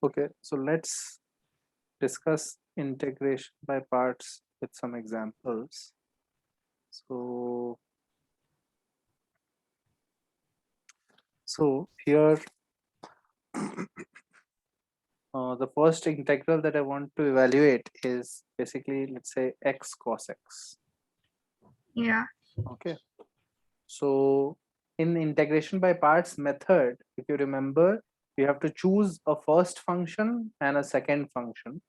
Okay, so let's discuss integration by parts with some examples. So here, the first integral that I want to evaluate is basically, let's say, x cos x. Yeah. Okay, so in integration by parts method, if you remember, you have to choose a first function and a second function,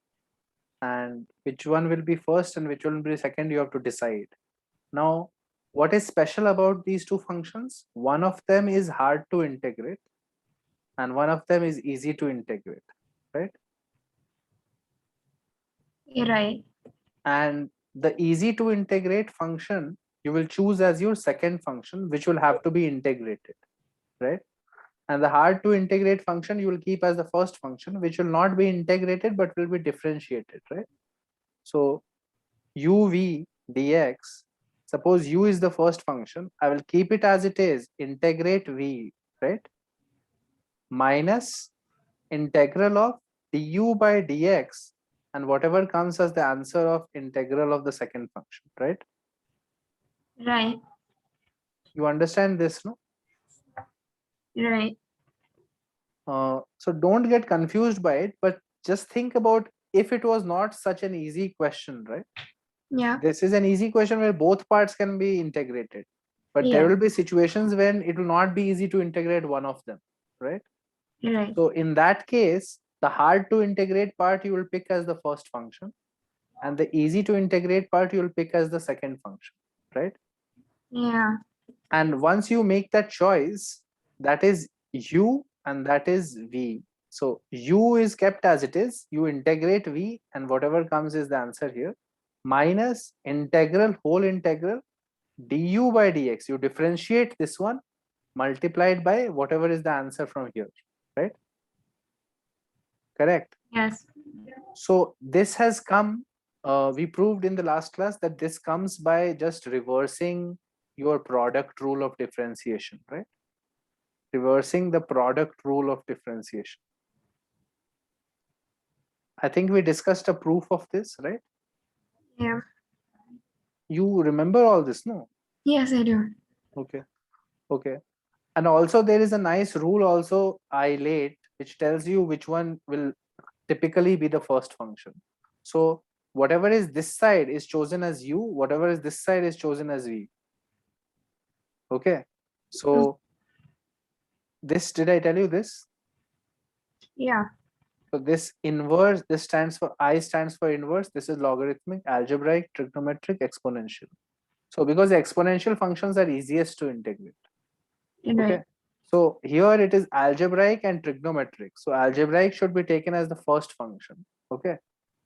and which one will be first and which one will be second, you have to decide. Now, what is special about these two functions? One of them is hard to integrate and one of them is easy to integrate, right? Right. And the easy to integrate function you will choose as your second function, which will have to be integrated, right? And the hard to integrate function you will keep as the first function, which will not be integrated but will be differentiated, right? So uv dx, suppose u is the first function, I will keep it as it is, integrate v, right? Minus integral of du by dx and whatever comes as the answer of integral of the second function, right? Right. You understand this, no? Right. So don't get confused by it, but just think about if it was not such an easy question, right? Yeah. This is an easy question where both parts can be integrated, but there Yeah. will be situations when it will not be easy to integrate one of them, right? Right. So in that case, the hard to integrate part you will pick as the first function, and the easy to integrate part you will pick as the second function, right? Yeah. And once you make that choice, that is u and that is v. So u is kept as it is, you integrate v and whatever comes is the answer here, minus integral whole integral du by dx. You differentiate this one multiplied by whatever is the answer from here, right? Correct. Yes. So this has come, we proved in the last class that this comes by just reversing your product rule of differentiation, right? Reversing the product rule of differentiation. I think we discussed a proof of this, right? Yeah. You remember all this, no? Yes, I do. Okay. Okay. And also there is a nice rule also I laid, which tells you which one will typically be the first function. So whatever is this side is chosen as u, whatever is this side is chosen as v. Okay. So this, did I tell you this? Yeah. So this inverse, this stands for, I stands for inverse. This is logarithmic, algebraic, trigonometric, exponential. So because the exponential functions are easiest to integrate. Right. Okay. So here it is algebraic and trigonometric. So algebraic should be taken as the first function. Okay.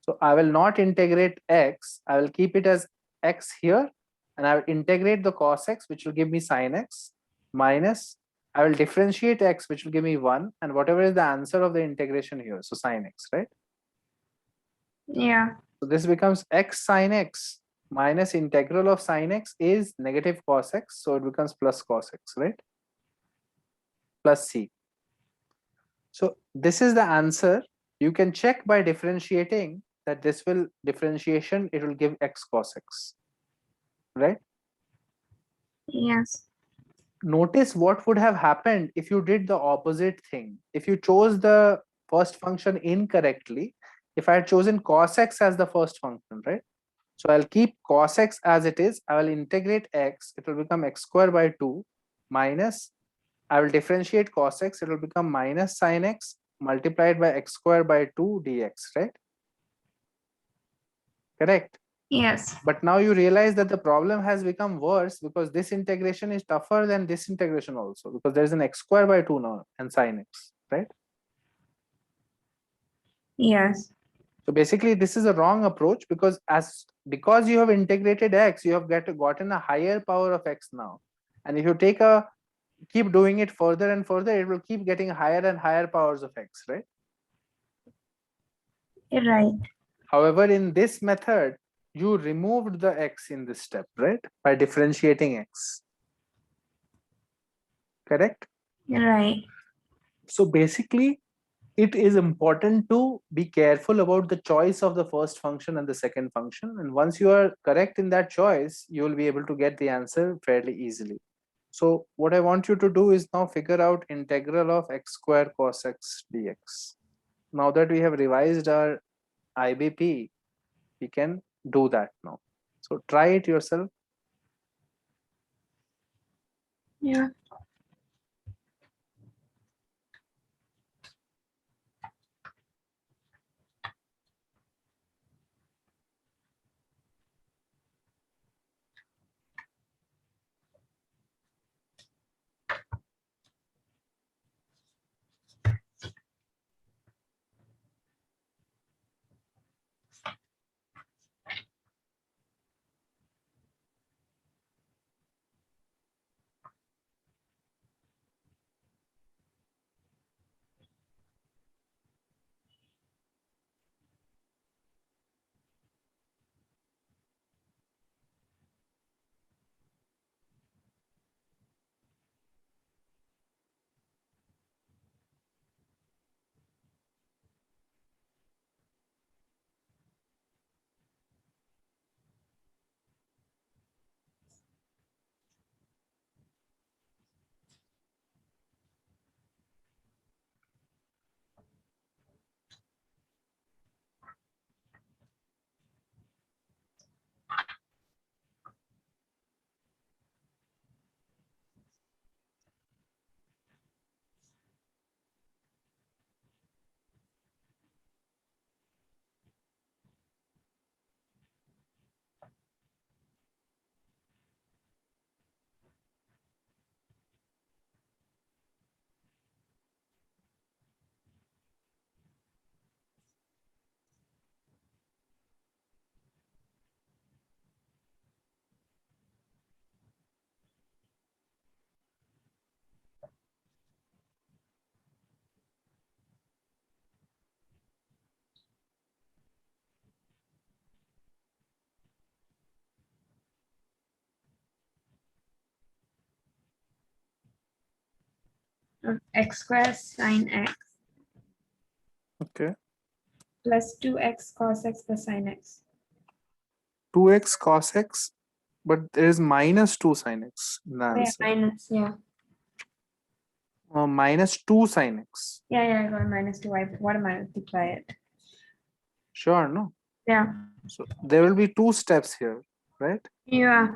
So I will not integrate x. I will keep it as x here, and I will integrate the cos x, which will give me sin x, minus I will differentiate x, which will give me 1, and whatever is the answer of the integration here, so sin x, right? Yeah. So this becomes x sin x minus integral of sin x is negative cos x, so it becomes plus cos x, right? Plus c. So this is the answer. You can check by differentiating that this will differentiation, it will give x cos x, right? Yes. Notice what would have happened if you did the opposite thing. If you chose the first function incorrectly, if I had chosen cos x as the first function, right? So I'll keep cos x as it is. I will integrate x. It will become x square by 2 minus, I will differentiate cos x. It will become minus sin x multiplied by x square by 2 dx, right? Correct. Yes. But now you realize that the problem has become worse because this integration is tougher than this integration also, because there is an x square by 2 now and sin x, right? Yes. So basically this is a wrong approach, because because you have integrated x, you have gotten a higher power of x now. And if you keep doing it further and further, it will keep getting higher and higher powers of x, right? Right. However, in this method, you removed the x in this step, right? By differentiating x. Correct? Right. So basically, it is important to be careful about the choice of the first function and the second function. And once you are correct in that choice, you will be able to get the answer fairly easily. So what I want you to do is now figure out integral of x square cos x dx. Now that we have revised our IBP, we can do that now. So try it yourself. Yeah. X square sine x Okay. plus 2x cos x plus sine x. 2x cos x, but there is minus 2 sin x in the Yeah, answer. minus, yeah. Minus 2 sin x. Yeah, I got minus 2. What am I multiply it? Sure, no? Yeah. So there will be two steps here, right? Yeah.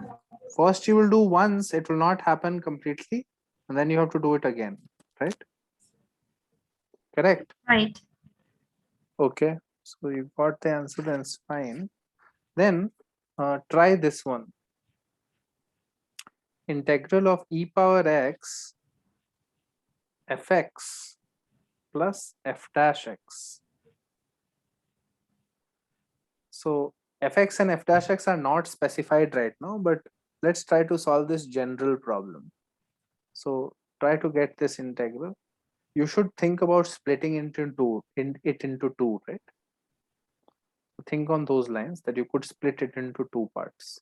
First you will do once, it will not happen completely, and then you have to do it again, right? Correct. Right. Okay, so you got the answer, then it's fine. Then try this one. Integral of e power x fx plus f dash x. So fx and f dash x are not specified right now, but let's try to solve this general problem. So try to get this integral. You should think about splitting it into two, right? Think on those lines that you could split it into two parts.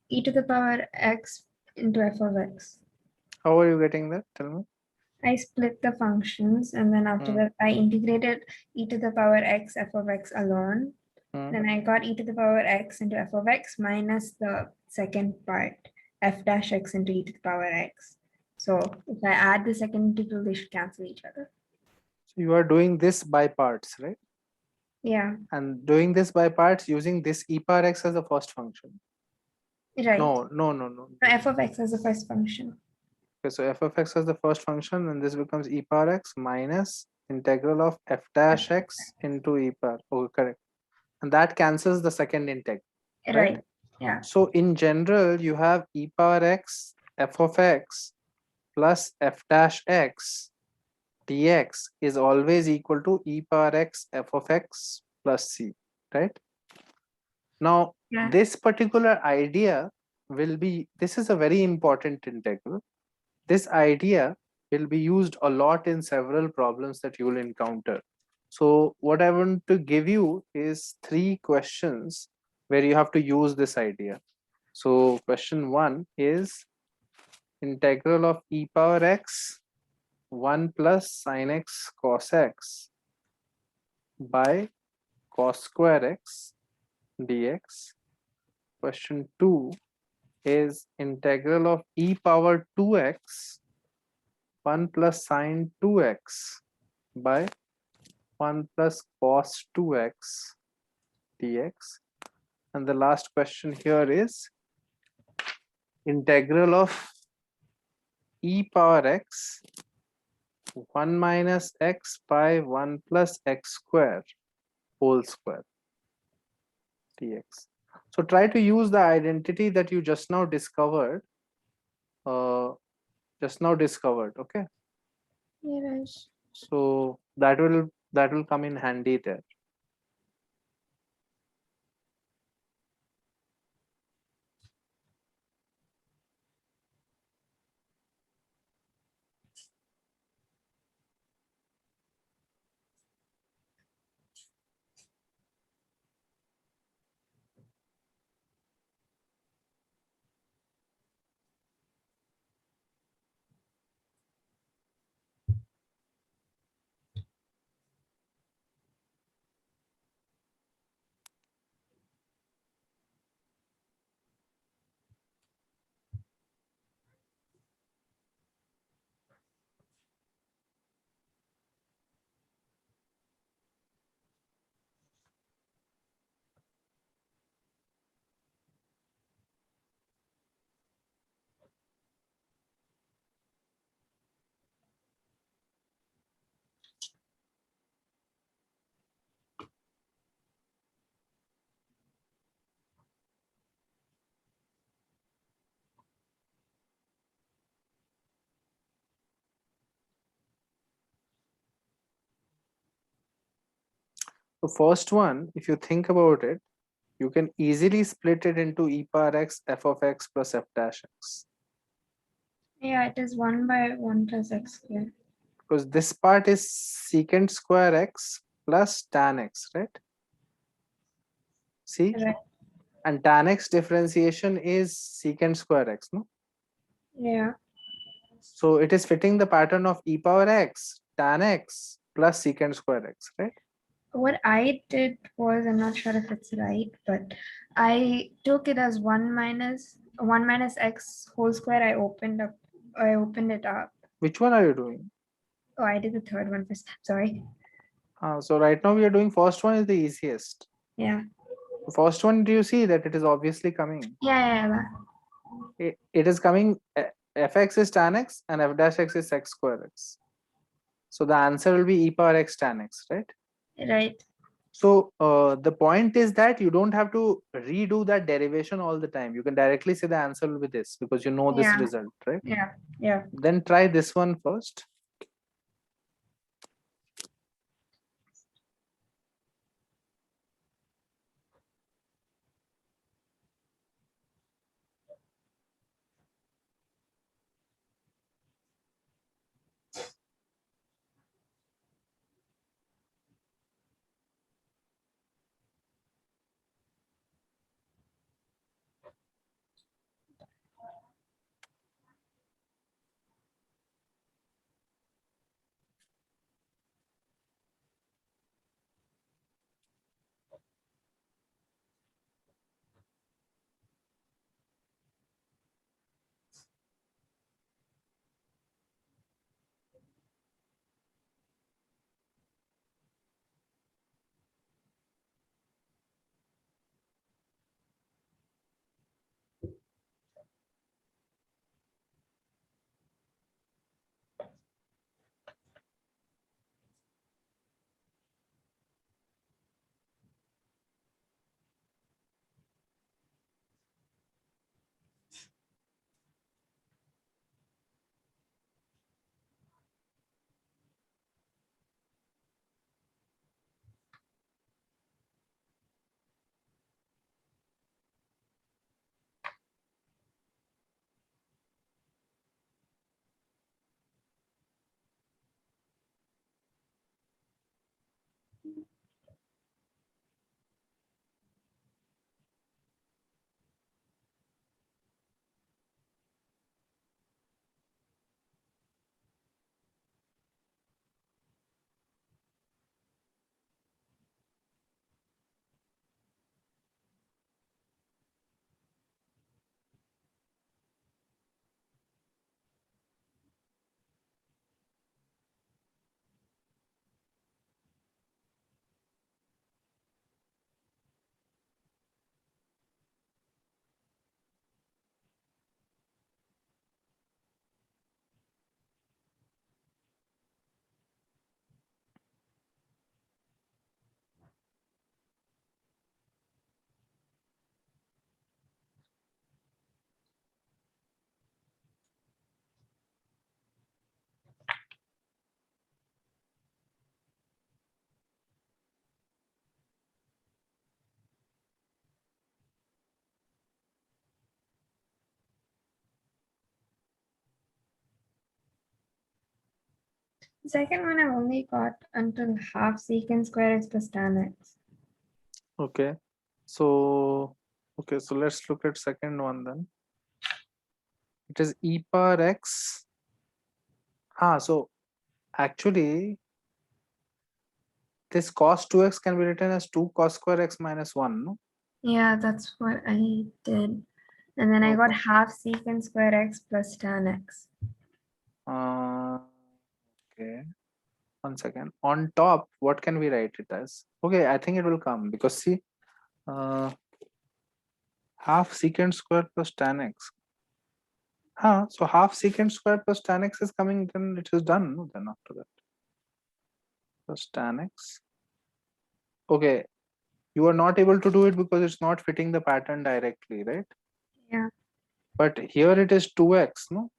E to the power x into f of x. How are you getting that? Tell me. I split the functions and then after that I integrated e to the power x f of x alone. Then I got e to the power x into f of x minus the second part f dash x into e to the power x. So if I add the second integral, they should cancel each other. So you are doing this by parts, right? Yeah, And doing this by parts using this e power x as the first function. right. No. So f of x as the first function. Okay, so f of x as the first function, and this becomes e power x minus integral of f dash x into e power. Oh, correct. And that cancels the second integral, right? Right. Yeah. So in general, you have e power x f of x plus f dash x dx is always equal to e power x f of x plus c, right? Now, Yeah. this particular idea will be, this is a very important integral. This idea will be used a lot in several problems that you will encounter. So what I want to give you is 3 questions where you have to use this idea. So question 1 is integral of e power x 1 plus sine x cos x by cos square x dx. Question 2 is integral of e power 2x 1 plus sine 2x by 1 plus cos 2x dx. And the last question here is integral of e power x 1 minus x by 1 plus x square whole square dx. So try to use the identity that you just now discovered. Okay. Yeah, right. So that will come in handy there. The first one, if you think about it, you can easily split it into e power x f of x plus f dash x. Yeah, it is 1 by 1 plus x squared. Because this part is secant square x plus tan x, right? See? Right. And tan x differentiation is secant square x, no? Yeah. So it is fitting the pattern of e power x tan x plus secant square x, right? What I did was, I'm not sure if it's right, but I took it as 1 minus x whole square. I opened it up. Which one are you doing? Oh, I did the third one first. Sorry. So right now we are doing first one is the easiest. Yeah. The first one, do you see that it is obviously coming? Yeah. It is coming, fx is tan x and f dash x is x square x. So the answer will be e power x tan x, right? Right. So the point is that you don't have to redo that derivation all the time. You can directly say the answer will be this because you know this Yeah. result, right? Yeah. Then try this one first. The second one I've only got until half secant square x plus tan x. Okay. So let's look at second one then. It is e power x. So actually this cos 2x can be written as 2 cos square x minus 1, no? Yeah, that's what I did. And then I got Okay. half secant square x plus tan x. Okay. 1 second. On top, what can we write it as? Okay, I think it will come because see, uh, half secant square plus tan x. So half secant square plus tan x is coming, then it is done, no? Then after that. Plus tan x. Okay, you are not able to do it because it's not fitting the pattern directly, right? Yeah. But here it is 2x, no?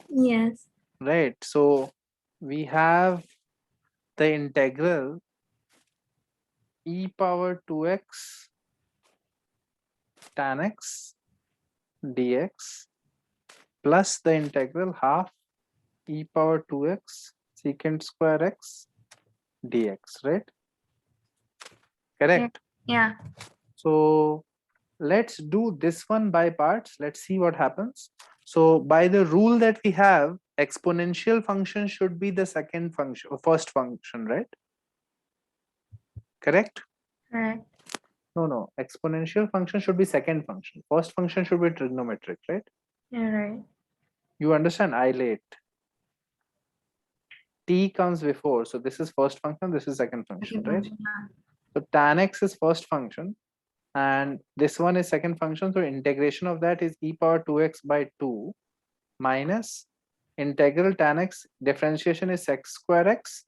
Yes. Right. So we have the integral e power 2x tan x dx plus the integral half e power 2x secant square x dx, right? Correct. Yeah. So let's do this one by parts. Let's see what happens. So by the rule that we have, exponential function should be the second function or first function, right? Correct? Correct. No. Exponential function should be second function. First function should be trigonometric, right? Yeah, right. You understand? I late. T comes before. So this is first function, this is second function, Second right? function. Yeah. So tan x is first function and this one is second function. So integration of that is e power 2x by 2 minus integral tan x, differentiation is x square x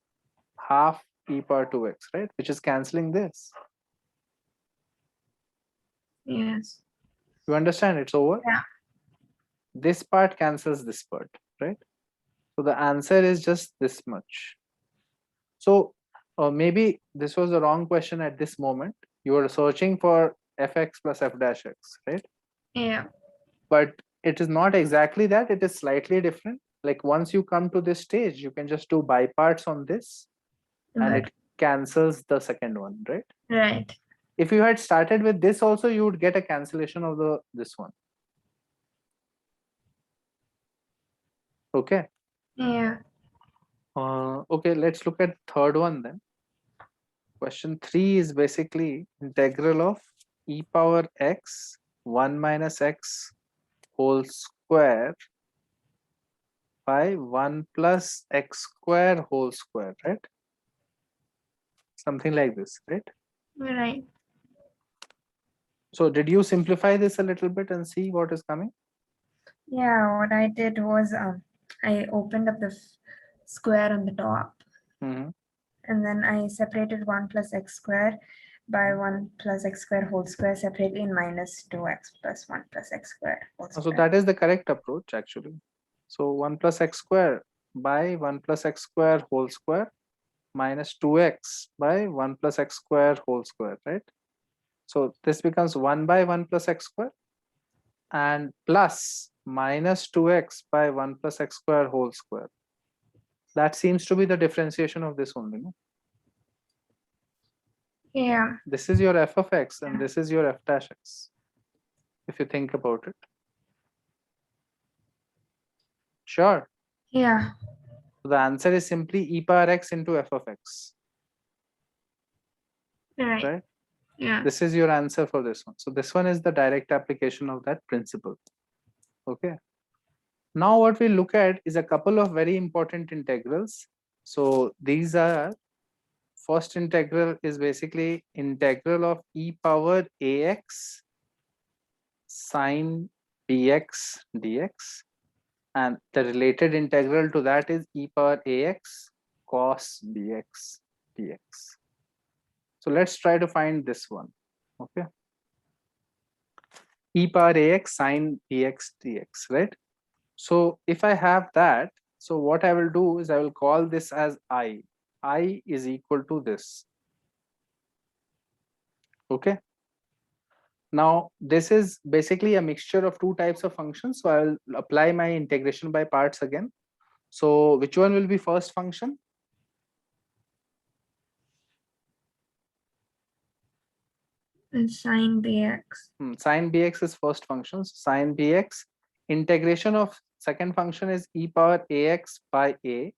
half e power 2x, right? Which is cancelling this. Yes. You understand? It's over. Yeah. This part cancels this part, right? So the answer is just this much. So maybe this was the wrong question at this moment. You were searching for fx plus f dash x, right? Yeah. But it is not exactly that. It is slightly different. Like once you come to this stage, you can just do by parts on this and But it cancels the second one, right? right. If you had started with this also, you would get a cancellation of this one. Okay. Yeah. Okay, let's look at third one then. Question 3 is basically integral of e power x 1 minus x whole square by 1 plus x square whole square, right? Something like this, right? Right. So did you simplify this a little bit and see what is coming? Yeah, what I did was I opened up the square on the top Mhm. and then I separated 1 plus x square by 1 plus x square whole square separately in minus 2x plus 1 plus x square whole So square. that is the correct approach actually. So 1 plus x square by 1 plus x square whole square minus 2x by 1 plus x square whole square, right? So this becomes 1 by 1 plus x square and plus minus 2x by 1 plus x square whole square. That seems to be the differentiation of this only, no? Yeah. This is your f of x and this is your f dash x, if you think about it. Sure. Yeah. So the answer is simply e power x into f of x, Right. right? Yeah. This is your answer for this one. So this one is the direct application of that principle. Okay. Now what we look at is a couple of very important integrals. So these are, first integral is basically integral of e power ax sine bx dx, and the related integral to that is e power ax cos bx dx. So let's try to find this one. Okay. E power ax sine bx dx, right? So if I have that, so what I will do is I will call this as I. I is equal to this. Okay. Now this is basically a mixture of two types of functions. So I will apply my integration by parts again. So which one will be first function? And sine bx. Sine bx is first function. So sine bx, integration of second function is e power ax by a,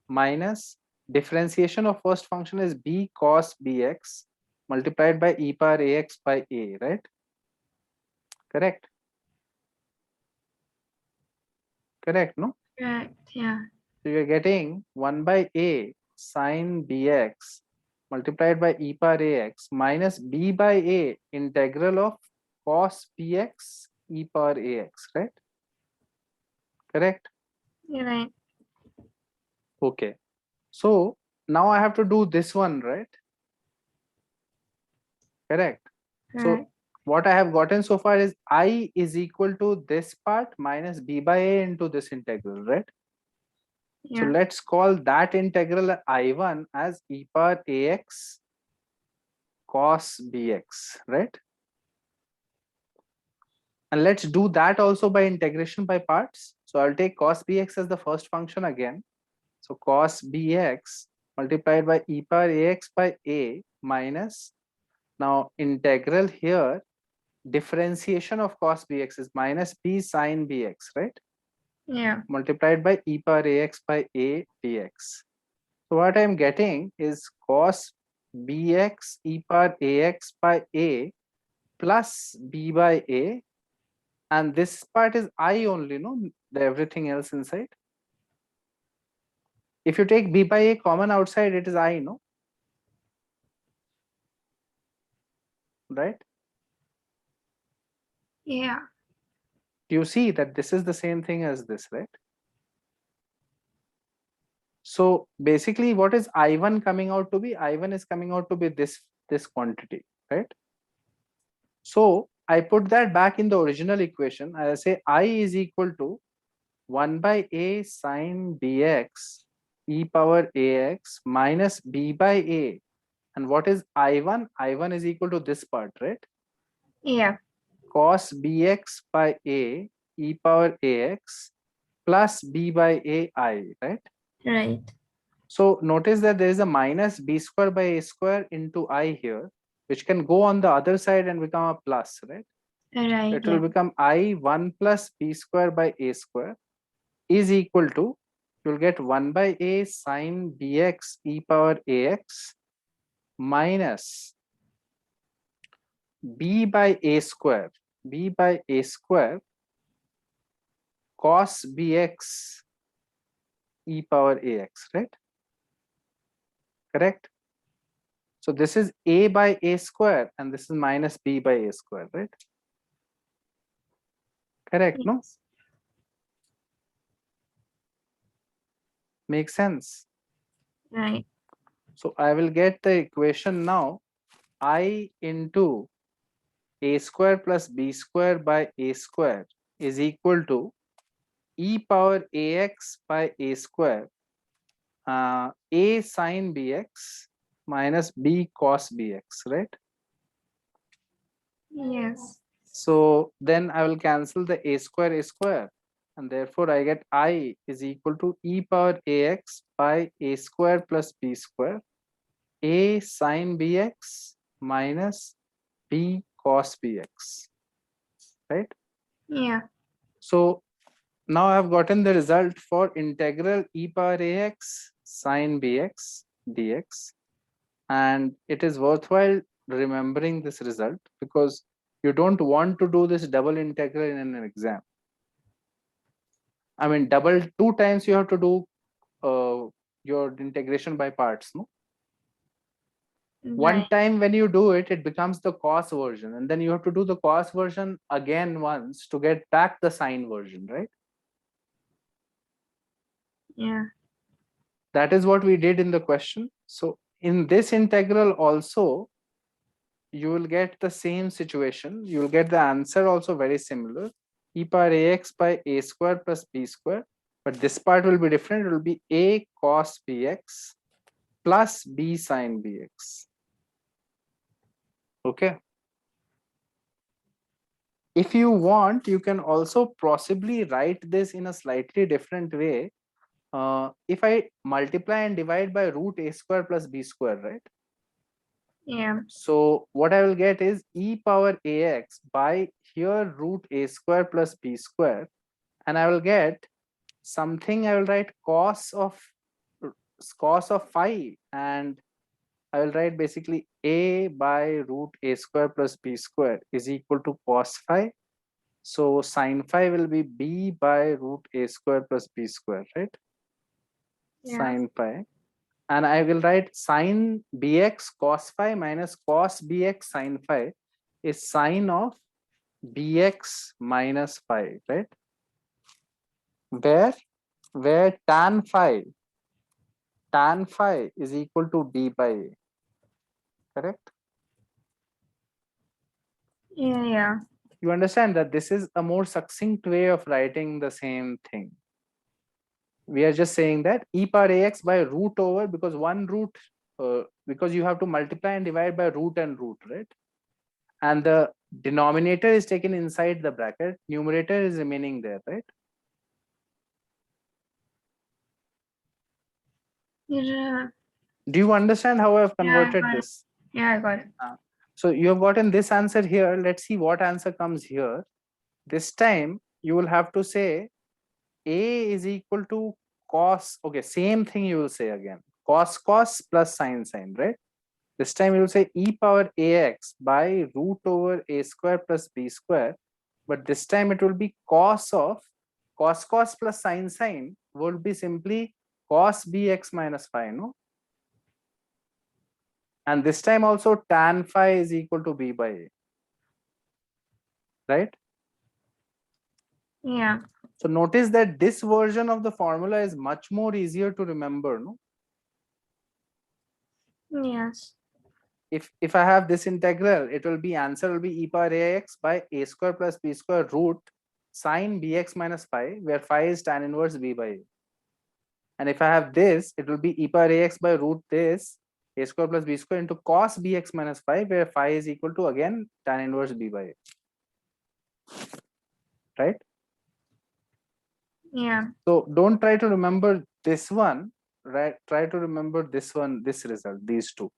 minus differentiation of first function is b cos bx multiplied by e power ax by a, right? Correct? Correct, no? Correct. Yeah. So you're getting 1 by a sine bx multiplied by e power ax minus b by a integral of cos bx e power ax, right? Correct? You're right. Okay. So now I have to do this one, right? Correct. So Correct. what I have gotten so far is I is equal to this part minus b by a into this integral, right? So Yeah. let's call that integral I1 as e power ax cos bx, right? And let's do that also by integration by parts. So I'll take cos bx as the first function again. So cos bx multiplied by e power ax by a minus, now integral here, differentiation of cos bx is minus b sine bx, right? Yeah. Multiplied by e power ax by a dx. So what I'm getting is cos bx e power ax by a plus b by a, and this part is I only, no, the everything else inside. If you take b by a common outside, it is I, no, right? Yeah. You see that this is the same thing as this, right? So basically what is I1 coming out to be? I1 is coming out to be this quantity, right? So I put that back in the original equation. I say I is equal to 1 by a sine bx e power ax minus b by a. And what is I1? I1 is equal to this part, right? Yeah. Cos bx by a e power ax plus b by a I, right? Right. So notice that there is a minus b square by a square into I here, which can go on the other side and become a plus, right? Right. It will Yeah. become I 1 plus b square by a square is equal to, you'll get 1 by a sine bx e power ax minus b by a square, b by a square cos bx e power ax, right? Correct? So this is a by a square and this is minus b by a square, right? Correct, no? Yes. Makes sense. Right. So I will get the equation now, I into a square plus b square by a square is equal to e power ax by a square, a sine bx minus b cos bx, right? Yes. So then I will cancel the a square, and therefore I get I is equal to e power ax by a square plus b square, a sine bx minus b cos bx, right? Yeah. So now I have gotten the result for integral e power ax sine bx dx, and it is worthwhile remembering this result because you don't want to do this double integral in an exam. I mean, double two times you have to do your integration by parts, no? One Right. time when you do it, it becomes the cos version, and then you have to do the cos version again once to get back the sine version, right? Yeah. That is what we did in the question. So in this integral also, you will get the same situation. You will get the answer also very similar. E power ax by a square plus b square. But this part will be different. It will be a cos bx plus b sine bx. Okay. If you want, you can also possibly write this in a slightly different way. if I multiply and divide by root a square plus b square, right? Yeah. So what I will get is e power ax by here root a square plus b square, and I will get something. I will write cos of phi, and I will write basically a by root a square plus b square is equal to cos phi. So sin phi will be b by root a square plus b square, right? Yeah. Sin phi. And I will write sin bx cos phi minus cos bx sin phi is sine of bx minus phi, right? Where tan phi is equal to b by a, correct? Yeah. Yeah. You understand that this is a more succinct way of writing the same thing. We are just saying that e power ax by root over, because one root, because you have to multiply and divide by root and root, right? And the denominator is taken inside the bracket, numerator is remaining there, right? Yeah. Do you understand how I've Yeah. I converted got it. this? Yeah, I got it. So you have gotten this answer here. Let's see what answer comes here. This time you will have to say a is equal to cos. Okay, same thing you will say again. Cos plus sin, right? This time you will say e power ax by root over a square plus b square. But this time it will be cos plus sin will be simply cos bx minus phi, no? And this time also tan phi is equal to b by a, right? Yeah. So notice that this version of the formula is much more easier to remember, no? Yes. If I have this integral, it will be answer will be e power ax by a square plus b square root sine bx minus phi, where phi is tan inverse b by a. And if I have this, it will be e power ax by root this a square plus b square into cos bx minus phi, where phi is equal to again tan inverse b by a, right? Yeah. So don't try to remember this one, right? Try to remember this one, this result, these two.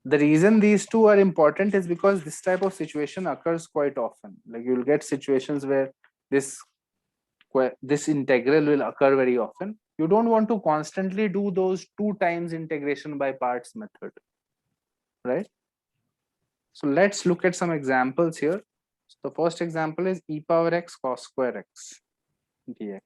The reason these two are important is because this type of situation occurs quite often. Like you'll get situations where this this integral will occur very often. You don't want to constantly do those 2 times integration by parts method, right? So let's look at some examples here. So the first example is e power x cos square x dx.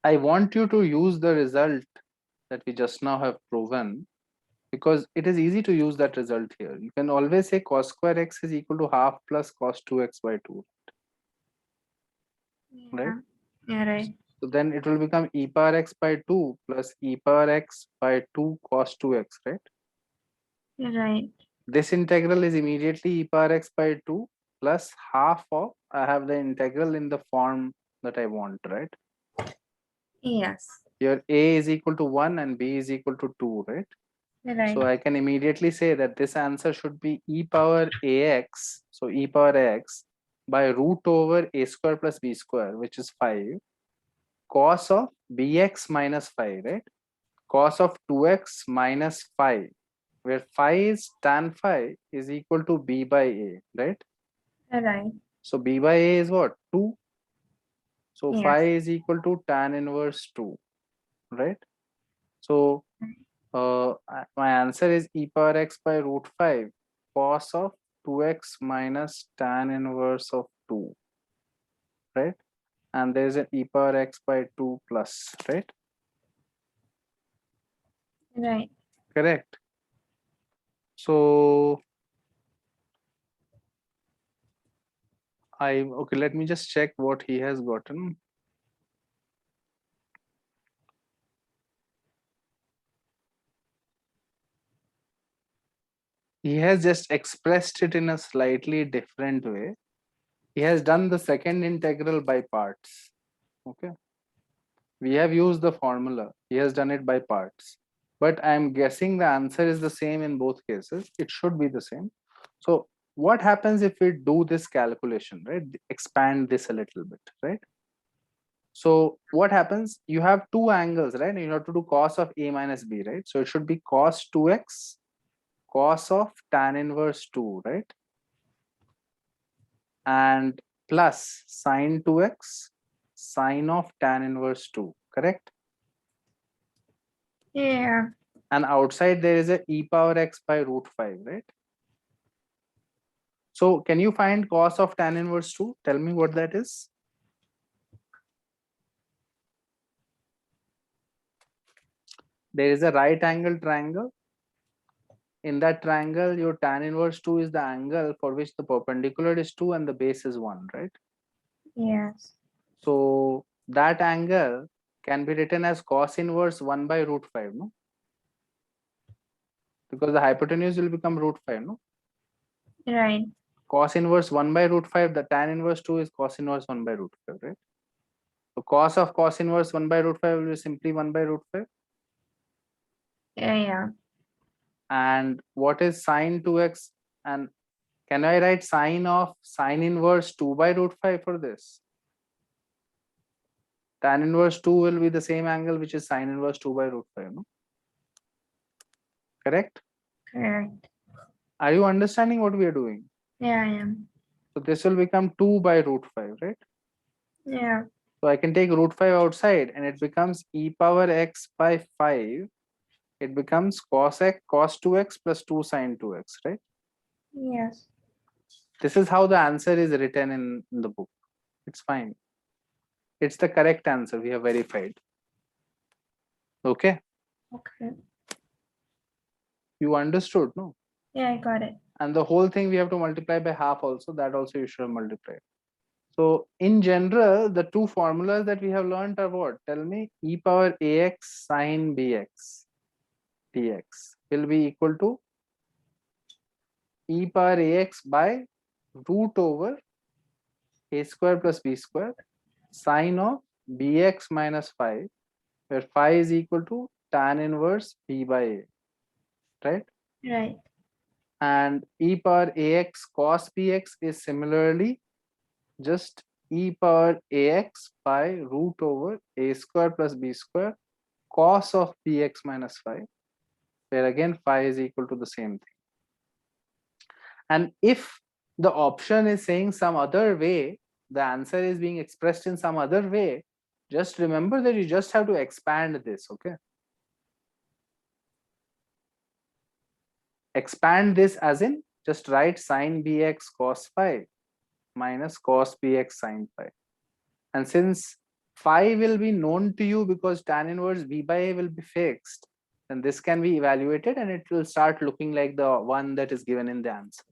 I want you to use the result that we just now have proven, because it is easy to use that result here. You can always say cos square x is equal to half plus cos 2x by 2, right? Yeah. Yeah. Right. So then it will become e power x by 2 plus e power x by 2 cos 2x, right? Right. This integral is immediately e power x by 2 plus half of, I have the integral in the form that I want, right? Yes. Here a is equal to 1 and b is equal to 2, right? Right. So I can immediately say that this answer should be e power ax, so e power x by root over a square plus b square, which is 5, cos of bx minus 5, right? Cos of 2x minus 5, where phi is tan phi is equal to b by a, right? Right. So b by a is what? 2. So Yes. phi is equal to tan inverse 2, right? So my answer is e power x by root 5 cos of 2x minus tan inverse of 2, right? And there's an e power x by 2 plus, right? Right. Correct. So okay, let me just check what he has gotten. He has just expressed it in a slightly different way. He has done the second integral by parts. Okay. We have used the formula. He has done it by parts. But I'm guessing the answer is the same in both cases. It should be the same. So what happens if we do this calculation, right? Expand this a little bit, right? So what happens? You have two angles, right? You have to do cos of a minus b, right? So it should be cos 2x, cos of tan inverse 2, right? And plus sine 2x, sine of tan inverse 2, correct? Yeah. And outside there is a e power x by root 5, right? So can you find cos of tan inverse 2? Tell me what that is. There is a right angle triangle. In that triangle, your tan inverse 2 is the angle for which the perpendicular is 2 and the base is 1, right? Yes. So that angle can be written as cos inverse 1 by root 5, no? Because the hypotenuse will become root 5, no? Right. Cos inverse 1 by root 5, the tan inverse 2 is cos inverse 1 by root 5, right? So cos of cos inverse 1 by root 5 will be simply 1 by root 5. Yeah. Yeah. And what is sine 2x? And can I write sine of sine inverse 2 by root 5 for this? Tan inverse 2 will be the same angle which is sine inverse 2 by root 5, no? Correct? Correct. Are you understanding what we are doing? Yeah, I am. So this will become 2 by root 5, right? Yeah. So I can take root 5 outside and it becomes e power x by 5. It becomes cos x, cos 2x plus 2 sine 2x, right? Yes. This is how the answer is written in the book. It's fine. It's the correct answer. We have verified. Okay. Okay. You understood, no? Yeah, I got it. And the whole thing we have to multiply by half also. That also you should multiply. So in general, the two formulas that we have learned are what? Tell me. E power ax sine bx dx will be equal to e power ax by root over a square plus b square sine of bx minus 5, where phi is equal to tan inverse b by a, right? Right. And e power ax cos bx is similarly just e power ax by root over a square plus b square cos of bx minus 5, where again phi is equal to the same thing. And if the option is saying some other way, the answer is being expressed in some other way, just remember that you just have to expand this, okay? Expand this as in just write sine bx cos phi minus cos bx sine phi. And since phi will be known to you because tan inverse b by a will be fixed, then this can be evaluated and it will start looking like the one that is given in the answer.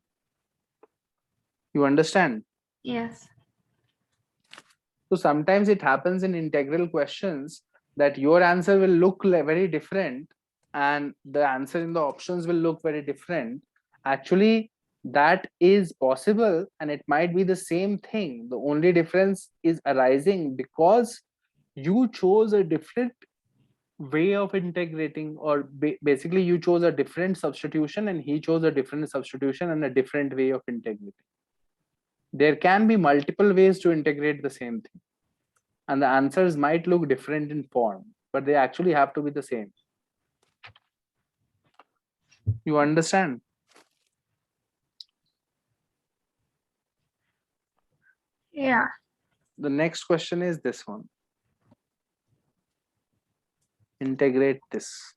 You understand? Yes. So sometimes it happens in integral questions that your answer will look very different and the answer in the options will look very different. Actually, that is possible and it might be the same thing. The only difference is arising because you chose a different way of integrating, or basically you chose a different substitution and he chose a different substitution and a different way of integrating. There can be multiple ways to integrate the same thing and the answers might look different in form, but they actually have to be the same. You understand? Yeah. The next question is this one. Integrate this.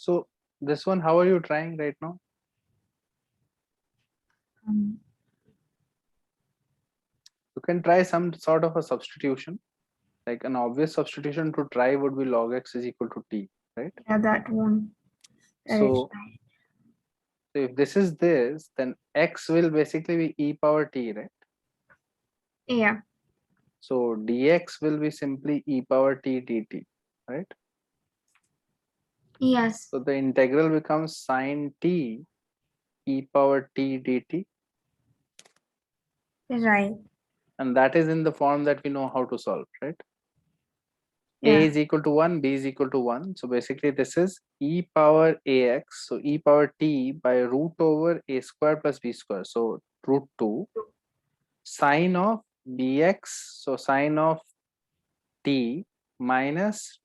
So this one, how are you trying right now? Um, You can try some sort of a substitution. Like an obvious substitution to try would be log x is equal to t, right? yeah, that one. That is So right. if this is this, then x will basically be e power t, right? Yeah. So dx will be simply e power t dt, right? Yes. So the integral becomes sine t e power t dt, Right. and that is in the form that we know how to solve, right? A Yeah. is equal to 1, b is equal to 1. So basically this is e power ax, so e power t by root over a square plus b square. So root 2 sine of bx, so sine of t minus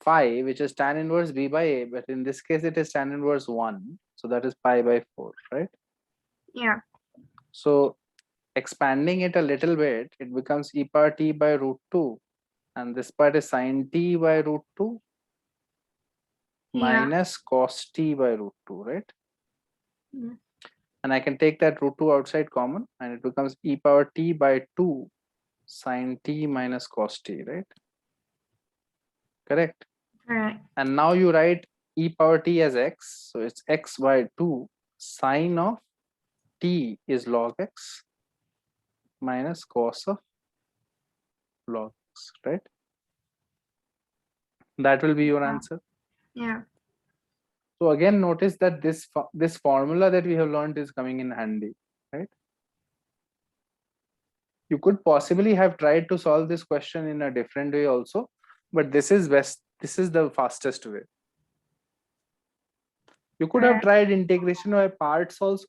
phi, which is tan inverse b by a, but in this case it is tan inverse 1. So that is pi by 4, right? Yeah. So expanding it a little bit, it becomes e power t by root 2. And this part is sine t by root 2 Yeah. minus cos t by root 2, right? Mm. And I can take that root 2 outside common and it becomes e power t by 2 sine t minus cos t, right? Correct. Right. And now you write e power t as x. So it's x by 2 sine of t is log x minus cos of log x, right? That will be your Yeah. answer. Yeah. So again, notice that this formula that we have learned is coming in handy, right? You could possibly have tried to solve this question in a different way also, but this is best. This is the fastest way. You could have Right. tried integration by parts also.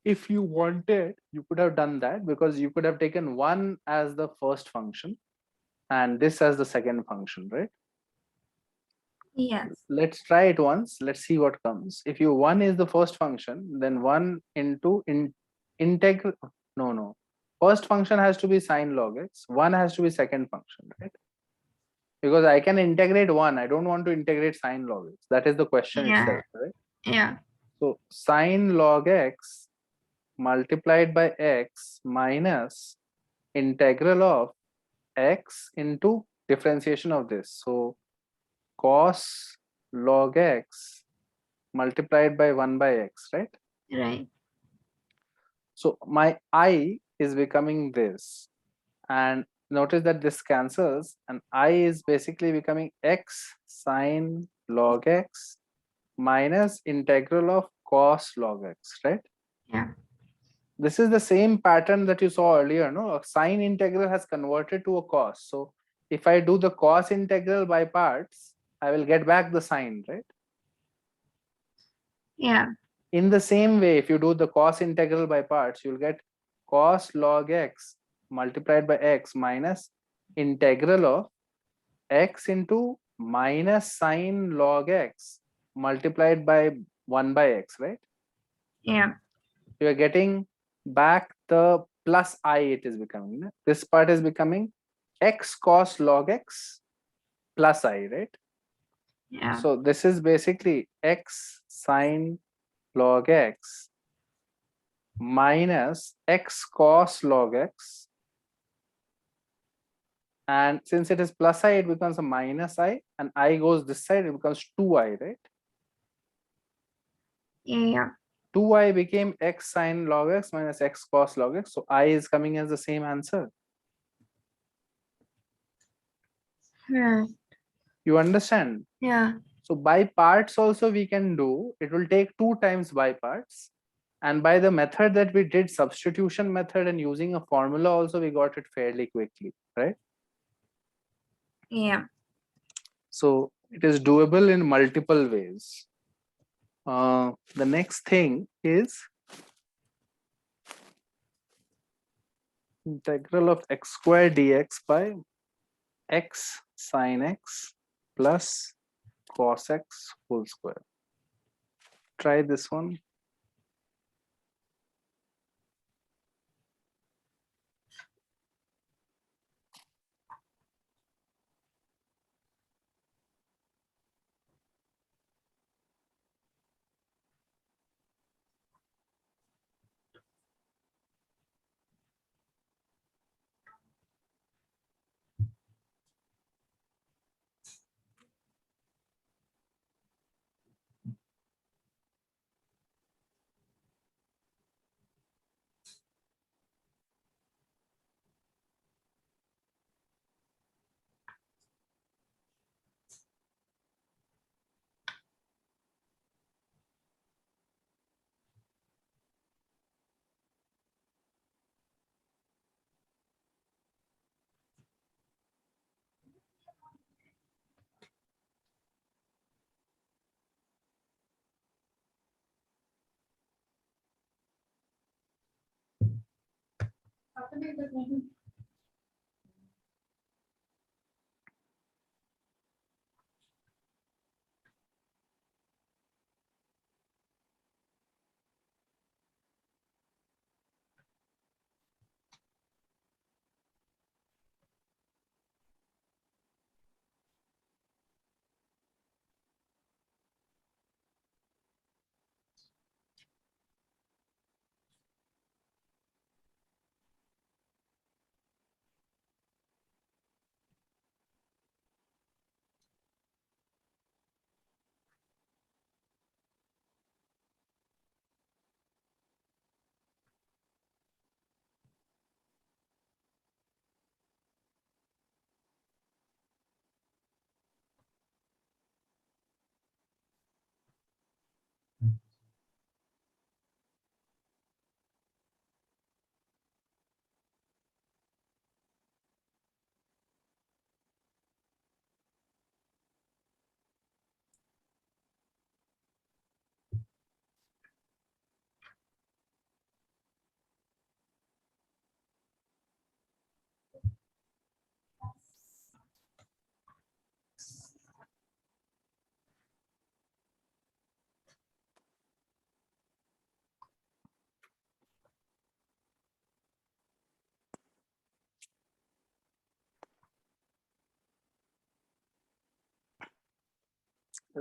If you wanted, you could have done that because you could have taken one as the first function and this as the second function, right? Yes. Let's try it once. Let's see what comes. If you one is the first function, then one into integral. No, no. First function has to be sine log x. One has to be second function, right? Because I can integrate one. I don't want to integrate sine log x. That is the question Yeah. itself, right? Yeah. So sine log x multiplied by x minus integral of x into differentiation of this. So cos log x multiplied by 1 by x, right? Right. So my I is becoming this. And notice that this cancels and I is basically becoming x sine log x minus integral of cos log x, right? Yeah. This is the same pattern that you saw earlier, no? A sine integral has converted to a cos. So if I do the cos integral by parts, I will get back the sine, right? Yeah. In the same way, if you do the cos integral by parts, you'll get cos log x multiplied by x minus integral of x into minus sine log x multiplied by 1 by x, right? Yeah. You are getting back the plus I, it is becoming. No? This part is becoming x cos log x plus I, right? Yeah. So this is basically x sine log x minus x cos log x, and since it is plus I, it becomes a minus I, and I goes this side, it becomes 2I, right? Yeah. 2I became x sine log x minus x cos log x, so I is coming as the same answer. Right. You understand? Yeah. So by parts also we can do, it will take 2 times by parts, and by the method that we did, substitution method, and using a formula also, we got it fairly quickly, right? Yeah. So it is doable in multiple ways. The next thing is integral of x square dx by x sine x plus cos x whole square. Try this one.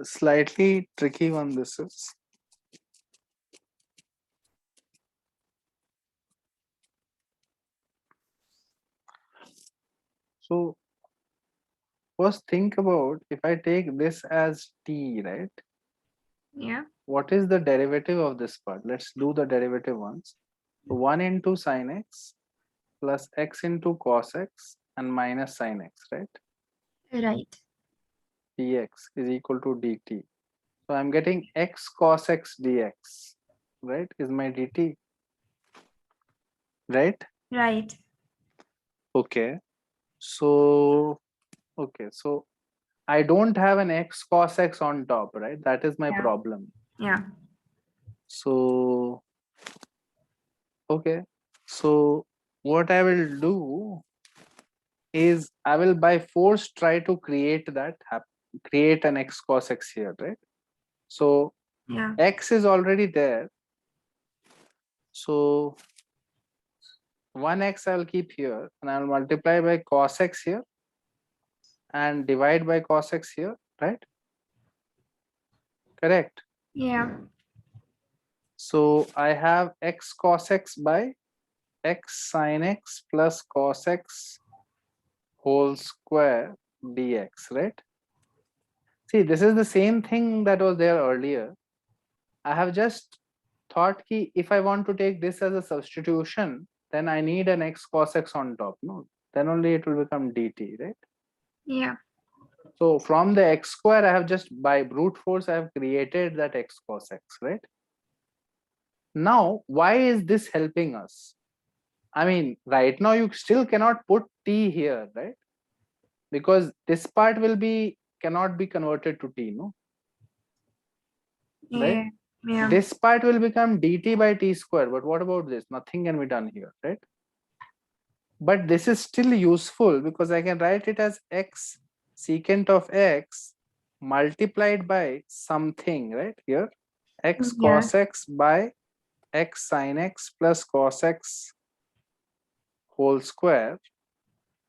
Slightly tricky one this is. So first think about, if I take this as t, right? Yeah. What is the derivative of this part? Let's do the derivative once. So 1 into sine x plus x into cos x and minus sine x, right? Right. Dx is equal to dt. So I'm getting x cos x dx, right? Is my dt, right? Right. Okay. So, okay. So I don't have an x cos x on top, right? That is my Yeah. problem. Yeah. So, okay. So what I will do is I will by force try to create create an x cos x here, right? So Yeah. x is already there. So 1x I will keep here and I will multiply by cos x here and divide by cos x here, right? Correct. Yeah. So I have x cos x by x sin x plus cos x whole square dx, right? See, this is the same thing that was there earlier. I have just thought ki if I want to take this as a substitution, then I need an x cos x on top. No, then only it will become dt, right? Yeah. So from the x square, I have just by brute force, I have created that x cos x, right? Now, why is this helping us? I mean, right now you still cannot put t here, right? Because this part will be cannot be converted to t, no? Right? Yeah. Yeah. This part will become dt by t square, but what about this? Nothing can be done here, right? But this is still useful because I can write it as x secant of x multiplied by something, right? Here, x Yeah. cos x by x sin x plus cos x whole square.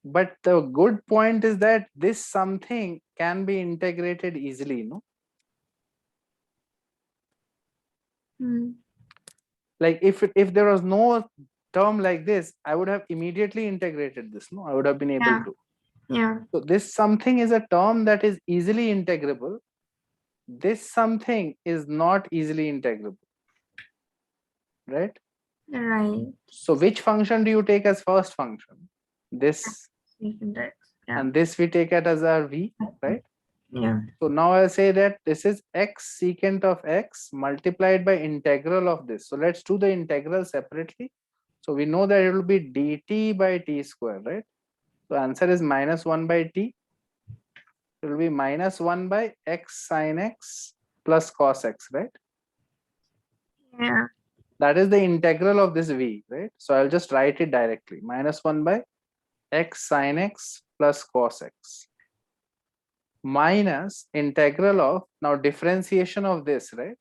But the good point is that this something can be integrated easily, no? Mm. Like if there was no term like this, I would have immediately integrated this, no? I would have been able Yeah. to. Yeah. So this something is a term that is easily integrable. This something is not easily integrable, right? Right. So which function do you take as first function? This, Index. Yeah. and this we take it as our v, right? Yeah. So now I'll say that this is x secant of x multiplied by integral of this. So let's do the integral separately. So we know that it will be dt by t square, right? So answer is minus 1 by t. It will be minus 1 by x sin x plus cos x, right? Yeah. That is the integral of this v, right? So I'll just write it directly. Minus 1 by x sine x plus cos x minus integral of, now differentiation of this, right?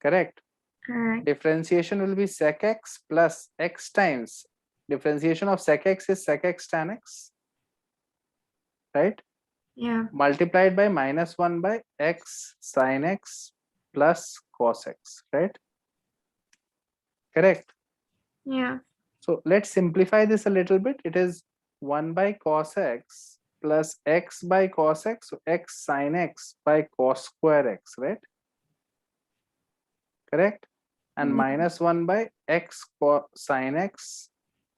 Correct. Correct. Differentiation will be sec x plus x times differentiation of sec x is sec x tan x, right? Yeah. Multiplied by minus 1 by x sine x plus cos x, right? Correct. Yeah. So let's simplify this a little bit. It is 1 by cos x plus x by cos x, so x sine x by cos square x, right? Correct. And Yeah. minus 1 by x sine x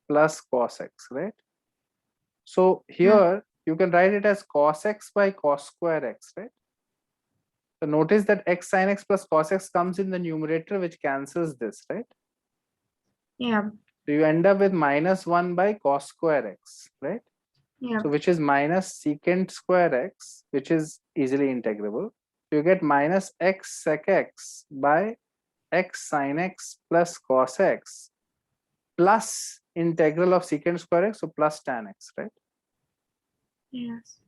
plus cos x, right? So here you can write it as cos x by cos square x, right? So notice that x sine x plus cos x comes in the numerator, which cancels this, right? Yeah. So you end up with minus 1 by cos square x, right? Yeah. So which is minus secant square x, which is easily integrable. So you get minus x sec x by x sine x plus cos x plus integral of secant square x, so plus tan x, right? Yes.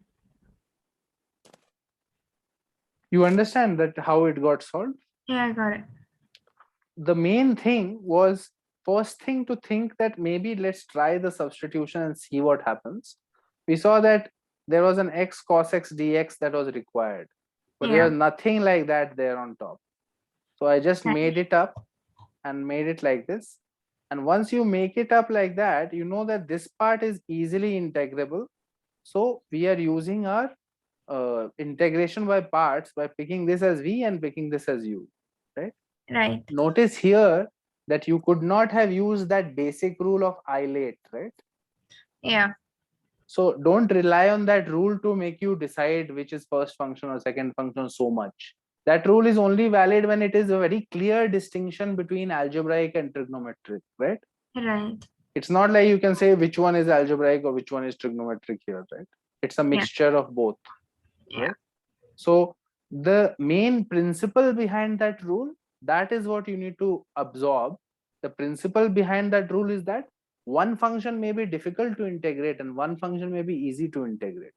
You understand that how it got solved? Yeah, I got it. The main thing was, first thing to think that maybe let's try the substitution and see what happens. We saw that there was an x cos x dx that was required, but there Yeah. was nothing like that there on top. So I just Right. made it up and made it like this. And once you make it up like that, you know that this part is easily integrable. So we are using our integration by parts by picking this as v and picking this as u, right? Right. Notice here that you could not have used that basic rule of isolate, right? Yeah. So don't rely on that rule to make you decide which is first function or second function so much. That rule is only valid when it is a very clear distinction between algebraic and trigonometric, right? Right. It's not like you can say which one is algebraic or which one is trigonometric here, right? It's a Yeah. mixture of both, Yeah. right? So the main principle behind that rule, that is what you need to absorb. The principle behind that rule is that one function may be difficult to integrate and one function may be easy to integrate.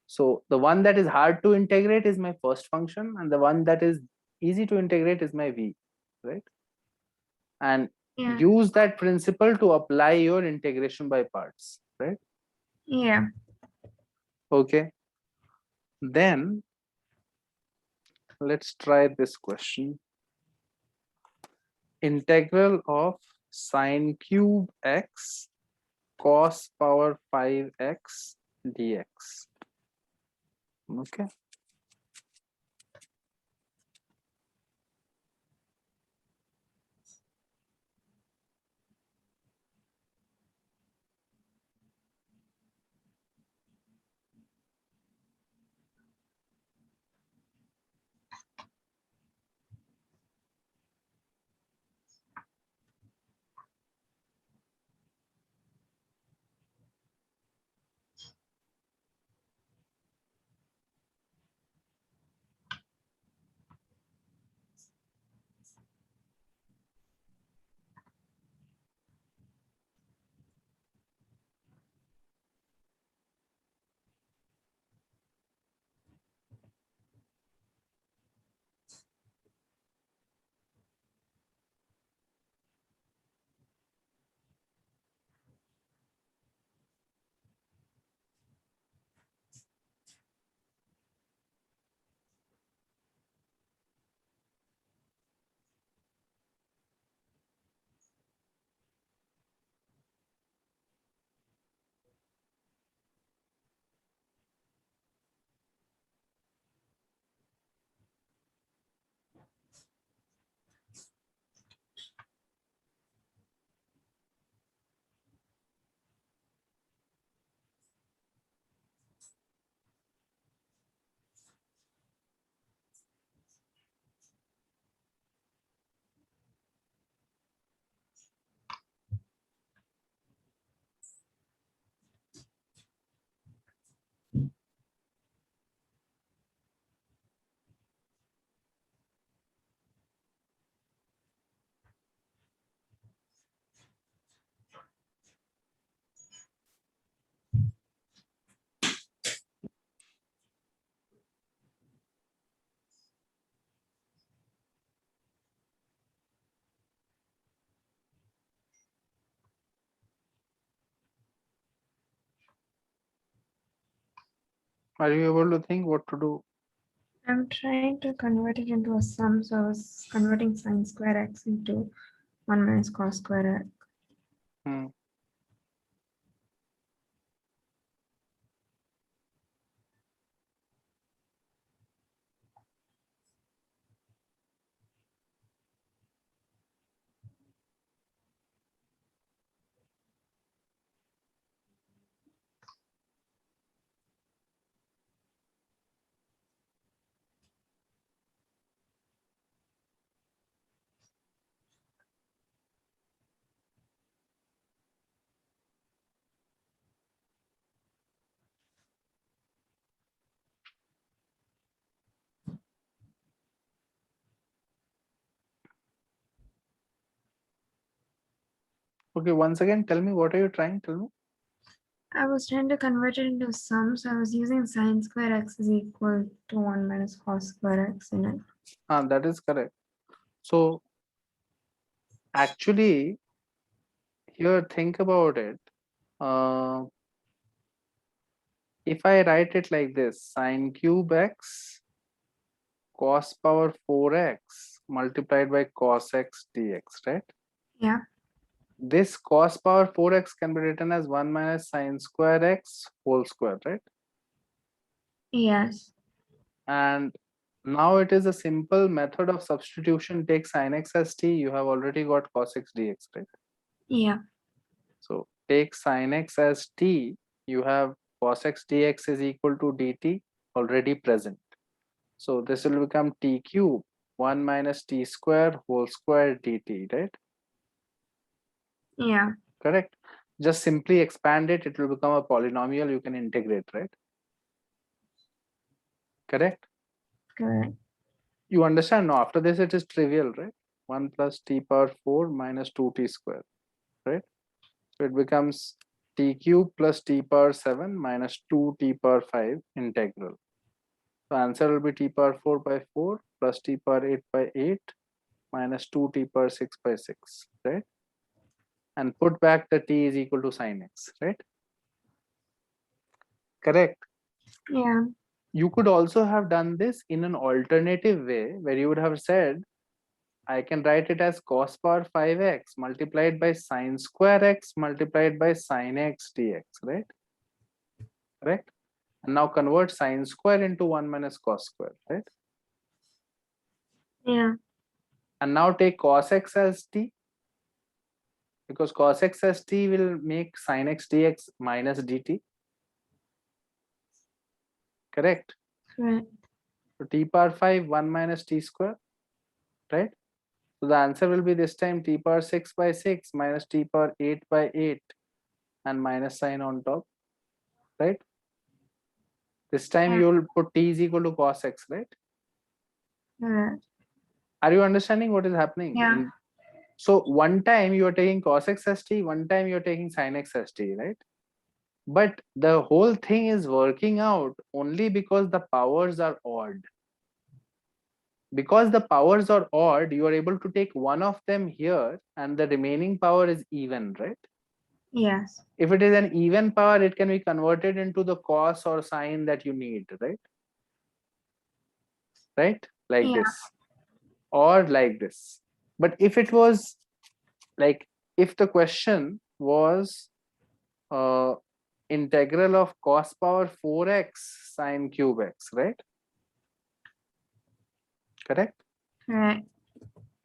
So the one that is hard to integrate is my first function and the one that is easy to integrate is my v, right? And Yeah. use that principle to apply your integration by parts, right? Yeah. Okay. Then let's try this question. Integral of sine cube x cos power 5x dx. Okay. Are you able to think what to do? I'm trying to convert it into a sum, so I was converting sine square x into 1 minus cos square x. Hmm. Okay, once again, tell me what are you trying? Tell me. I was trying to convert it into a sum, so I was using sine square x is equal to 1 minus cos square x in it. That is correct. So actually, here think about it. Uh, if I write it like this, sine cube x cos power 4x multiplied by cos x dx, right? Yeah. This cos power 4x can be written as 1 minus sine square x whole square, right? Yes. And now it is a simple method of substitution. Take sin x as t, you have already got cos x dx, right? Yeah. So take sin x as t, you have cos x dx is equal to dt already present. So this will become t cube 1 minus t square whole square dt, right? Yeah. Correct. Just simply expand it, it will become a polynomial you can integrate, right? Correct. Correct. You understand now, after this it is trivial, right? 1 plus t power 4 minus 2t square, right? So it becomes t cube plus t power 7 minus 2t power 5 integral. So answer will be t power 4 by 4 plus t power 8 by 8 minus 2t power 6 by 6, right? And put back the t is equal to sin x, right? Correct. Yeah. You could also have done this in an alternative way where you would have said, I can write it as cos power 5x multiplied by sine square x multiplied by sin x dx, right? Correct. And now convert sine square into 1 minus cos square, right? Yeah. And now take cos x as t, because cos x as t will make sin x dx minus dt, correct? Correct. So t power 5 1 minus t square, right? So the answer will be this time t power 6 by 6 minus t power 8 by 8 and minus sign on top, right? This time Yeah. you will put t is equal to cos x, right? Correct. Are you understanding what is happening? Yeah. So one time you are taking cos x as t, one time you are taking sin x as t, right? But the whole thing is working out only because the powers are odd. Because the powers are odd, you are able to take one of them here and the remaining power is even, right? Yes. If it is an even power, it can be converted into the cos or sine that you need, right? Right? Like Yeah. this or like this. But if it was like, if the question was uh, integral of cos power 4x sine cube x, right? Correct. Correct.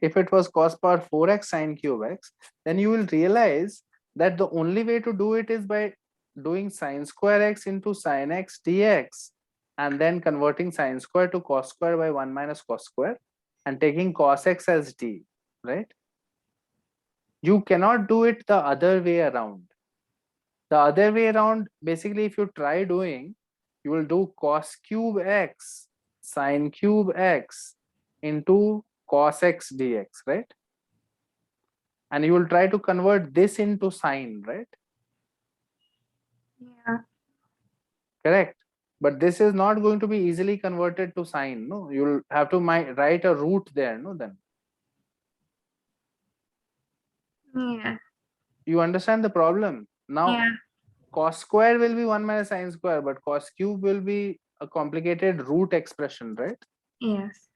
If it was cos power 4x sine cube x, then you will realize that the only way to do it is by doing sine square x into sine x dx and then converting sine square to cos square by 1 minus cos square and taking cos x as d, right? You cannot do it the other way around. The other way around, basically, if you try doing, you will do cos cube x sine cube x into cos x dx, right? And you will try to convert this into sine, right? Yeah. Correct. But this is not going to be easily converted to sine. No, you'll have to write a root there. No, then Yeah. you understand the problem now. Yeah. Cos square will be 1 minus sine square, but cos cube will be a complicated root expression, right? Yes.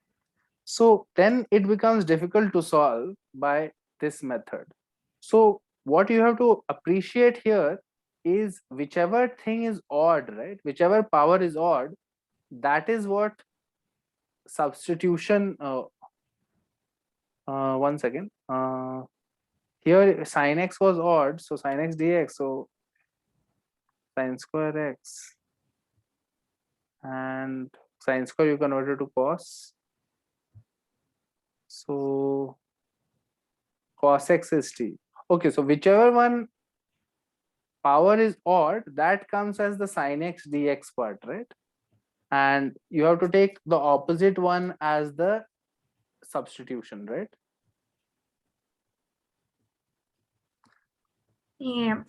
So then it becomes difficult to solve by this method. So what you have to appreciate here is whichever thing is odd, right? Whichever power is odd, that is what substitution. One second. Here sin x was odd, so sin x dx, so sin square x, and sin square you convert it to cos. So cos x is t. Okay, so whichever one power is odd, that comes as the sin x dx part, right? And you have to take the opposite one as the substitution, right? Yeah.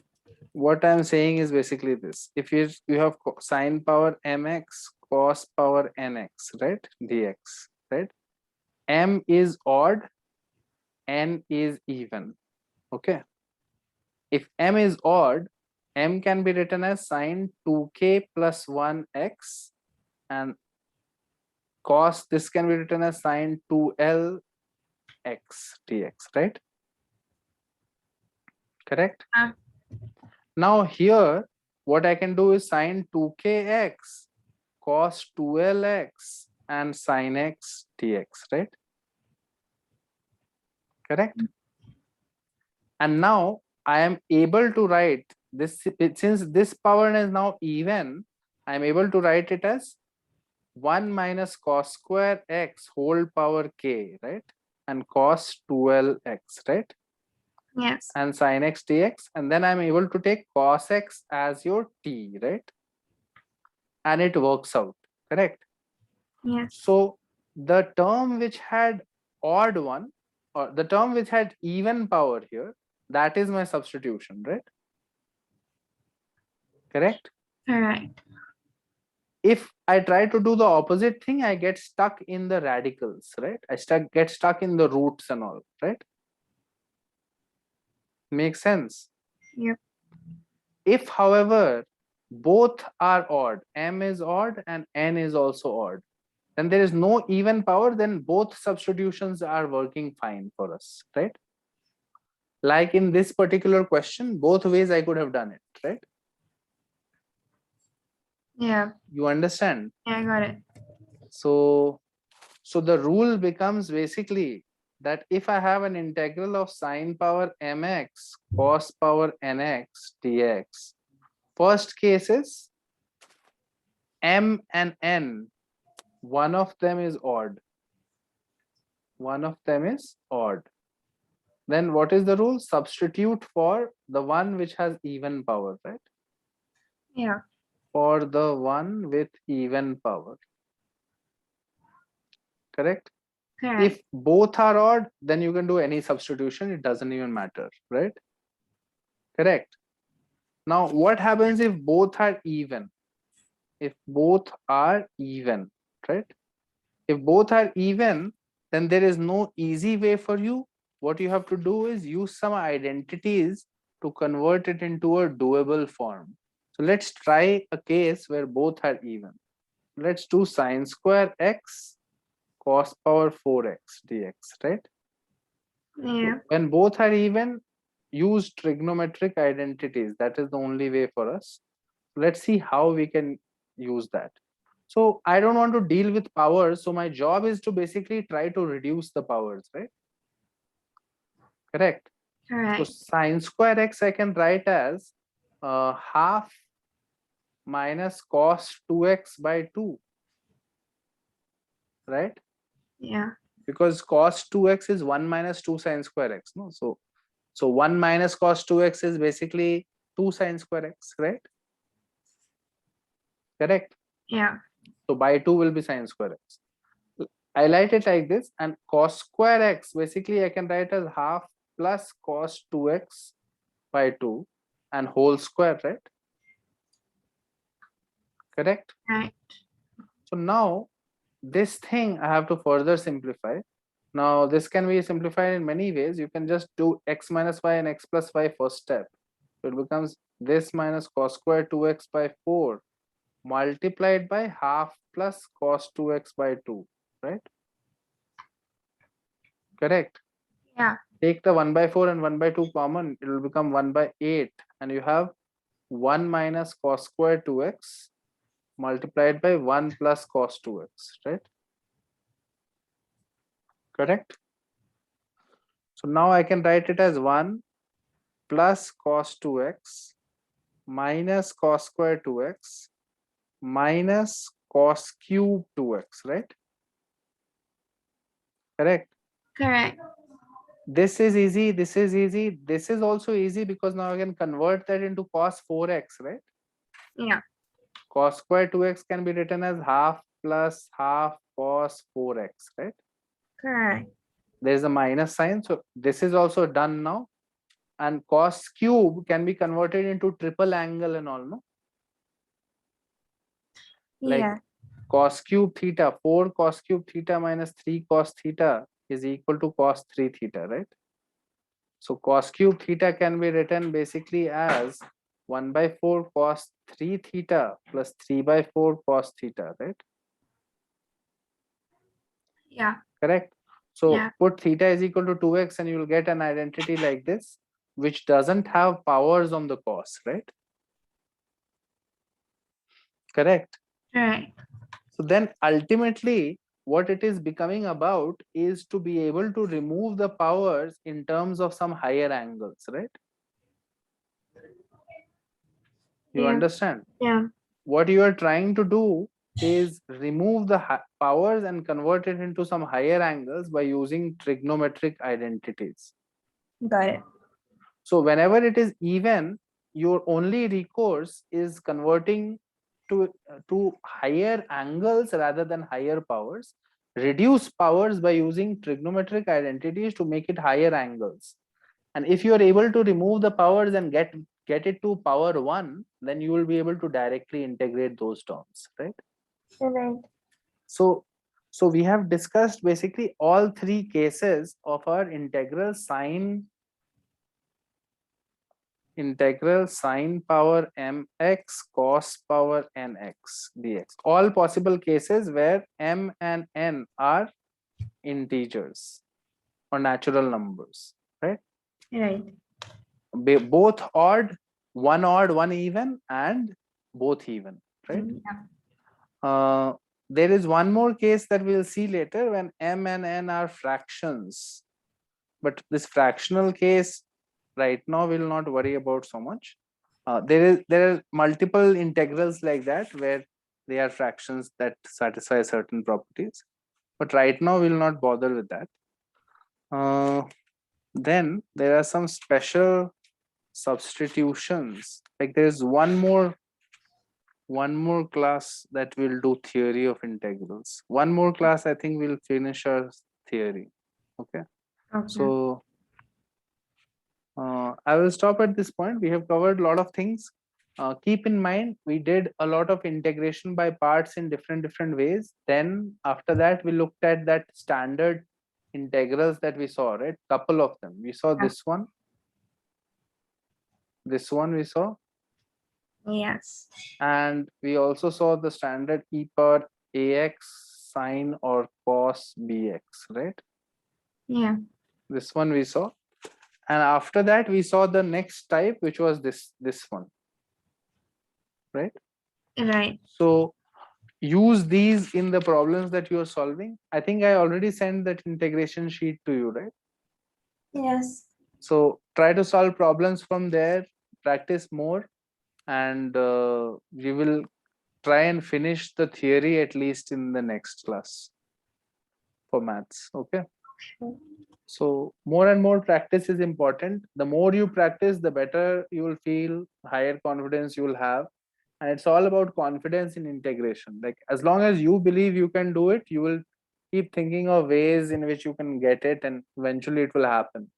What I'm saying is basically this: if you have sine power mx cos power nx, right, dx, right? M is odd, n is even. Okay, if m is odd, m can be written as sine 2k plus 1x, and cos, this can be written as sine 2l x dx, right? Correct. Uh, Now here what I can do is sine 2kx cos 2lx and sin x dx, right? Correct. And now I am able to write this, since this power is now even, I am able to write it as 1 minus cos square x whole power k, right? And cos 2lx, right? yes. And sin x dx, and then I'm able to take cos x as your t, right? And it works out, correct? Yes. So the term which had odd one, or the term which had even power here, that is my substitution, right? Correct. All right. If I try to do the opposite thing, I get stuck in the radicals, right? Get stuck in the roots and all, right? Makes sense. Yep. If, however, both are odd, m is odd and n is also odd, then there is no even power, then both substitutions are working fine for us, right? Like in this particular question, both ways I could have done it, right? Yeah. You understand? Yeah, I got it. So the rule becomes basically that if I have an integral of sine power mx cos power nx dx, first case is m and n, one of them is odd. One of them is odd. Then what is the rule? Substitute for the one which has even power, right? Yeah. For the one with even power. Correct? Correct. If both are odd, then you can do any substitution, it doesn't even matter, right? Correct. Now what happens if both are even? If both are even, right? If both are even, then there is no easy way for you. What you have to do is use some identities to convert it into a doable form. So let's try a case where both are even. Let's do sine square x cos power 4x dx, right? Yeah. So when both are even, use trigonometric identities. That is the only way for us. Let's see how we can use that. So I don't want to deal with powers. So my job is to basically try to reduce the powers, right? Correct. All So right. sine square x I can write as half minus cos 2x by 2, right? Yeah. Because cos 2x is 1 minus 2 sine square x, no? So 1 minus cos 2x is basically 2 sine square x, right? Correct. Yeah. So by 2 will be sine square x. I write it like this, and cos square x basically I can write as half plus cos 2x by 2 and whole square, right? Correct. Right. So now this thing I have to further simplify. Now this can be simplified in many ways. You can just do x minus y and x plus y first step. So it becomes this minus cos square 2x by 4 multiplied by half plus cos 2x by 2, right? Correct. Yeah. Take the 1 by 4 and 1 by 2 common, it will become 1 by 8, and you have 1 minus cos square 2x multiplied by 1 plus cos 2x, right? Correct. So now I can write it as 1 plus cos 2x minus cos square 2x minus cos cube 2x, right? Correct. Correct. This is easy, this is easy, this is also easy because now I can convert that into cos 4x, right? Yeah. Cos square 2x can be written as half plus half cos 4x, right? Correct. There is a minus sign, so this is also done now. And cos cube can be converted into triple angle and all, no? Like Yeah. cos cube theta, 4 cos cube theta minus 3 cos theta is equal to cos 3 theta, right? So cos cube theta can be written basically as 1 by 4 cos 3 theta plus 3 by 4 cos theta, right? Yeah. Correct. So Yeah. put theta is equal to 2x and you will get an identity like this, which doesn't have powers on the cos, right? Correct. Correct. So then ultimately what it is becoming about is to be able to remove the powers in terms of some higher angles, right? You Yeah. understand? Yeah. What you are trying to do is remove the powers and convert it into some higher angles by using trigonometric identities. Got it. So whenever it is even, your only recourse is converting to higher angles rather than higher powers. Reduce powers by using trigonometric identities to make it higher angles. And if you are able to remove the powers and get it to power 1, then you will be able to directly integrate those terms, right? Right. So we have discussed basically all three cases of our integral sine power mx cos power nx dx. All possible cases where m and n are integers or natural numbers, right? Right. Both odd, one even, and both even, right? Yeah. There is one more case that we'll see later when m and n are fractions, but this fractional case right now we'll not worry about so much. There are multiple integrals like that where they are fractions that satisfy certain properties, but right now we'll not bother with that. Then there are some special substitutions. Like there's one more class that will do theory of integrals. One more class, I think we'll finish our theory. Okay. Okay. So I will stop at this point. We have covered a lot of things. Keep in mind, we did a lot of integration by parts in different ways. Then after that, we looked at that standard integrals that we saw, right? Couple of them. We saw Yeah. this one we saw, Yes. and we also saw the standard e power ax sine or cos bx, right? Yeah. This one we saw, and after that we saw the next type, which was this one, right? Right. So use these in the problems that you are solving. I think I already sent that integration sheet to you, right? Yes. So try to solve problems from there, practice more, and we will try and finish the theory at least in the next class for maths. Okay. Sure. So more and more practice is important. The more you practice, the better you will feel, higher confidence you will have. And it's all about confidence in integration. Like as long as you believe you can do it, you will keep thinking of ways in which you can get it, and eventually it will happen.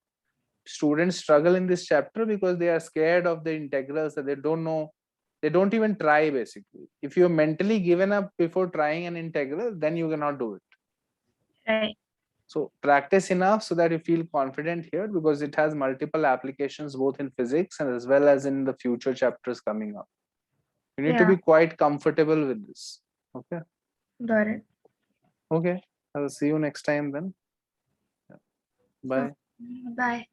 Students struggle in this chapter because they are scared of the integrals, that they don't know, they don't even try basically. If you're mentally given up before trying an integral, then you cannot do it. Right. So practice enough so that you feel confident here, because it has multiple applications both in physics and as well as in the future chapters coming up. You need to Yeah. be quite comfortable with this. Okay. Got it. Okay. I'll see you next time then. Bye. Bye.